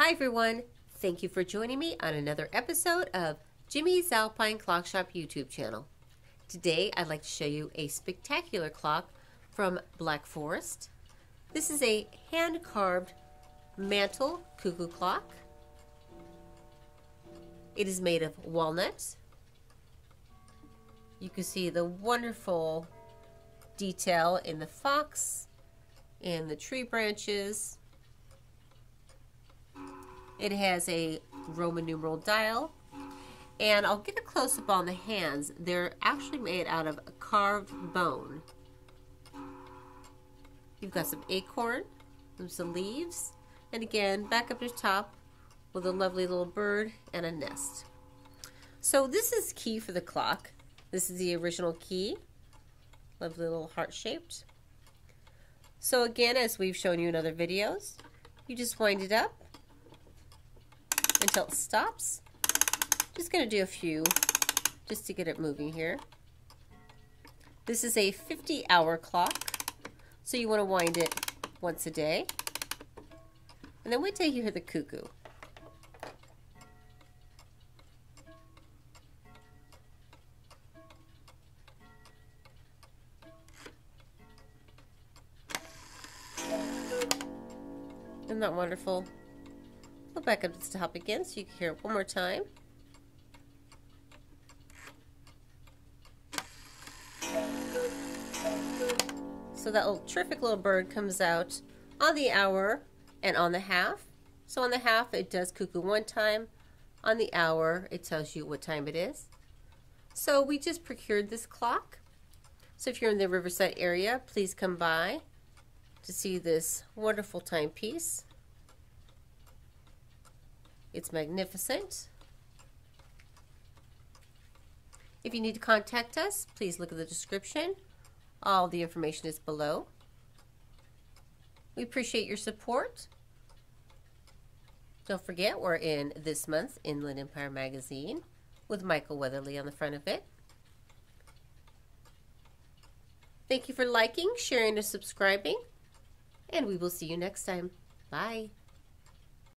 Hi everyone, thank you for joining me on another episode of Jimmy's Alpine Clock Shop YouTube channel. Today I'd like to show you a spectacular clock from Black Forest. This is a hand-carved Mantel cuckoo clock. It is made of walnut. You can see the wonderful detail in the fox and the tree branches. It has a Roman numeral dial, and I'll get a close-up on the hands. They're actually made out of carved bone. You've got some acorn, some leaves, and again, back up to the top with a lovely little bird and a nest. So this is key for the clock. This is the original key, lovely little heart-shaped. So again, as we've shown you in other videos, you just wind it up until it stops. Just going to do a few just to get it moving here. This is a 50-hour clock, so you want to wind it once a day. And then wait till you hear the cuckoo. Isn't that wonderful? Go back up to the top again so you can hear it one more time. So that little terrific little bird comes out on the hour and on the half. So on the half it does cuckoo one time. On the hour it tells you what time it is. So we just procured this clock. So if you're in the Riverside area, please come by to see this wonderful timepiece. It's magnificent. If you need to contact us, please look at the description. All the information is below. We appreciate your support. Don't forget, we're in this month's Inland Empire magazine with Michael Weatherly on the front of it. Thank you for liking, sharing, and subscribing, and we will see you next time. Bye.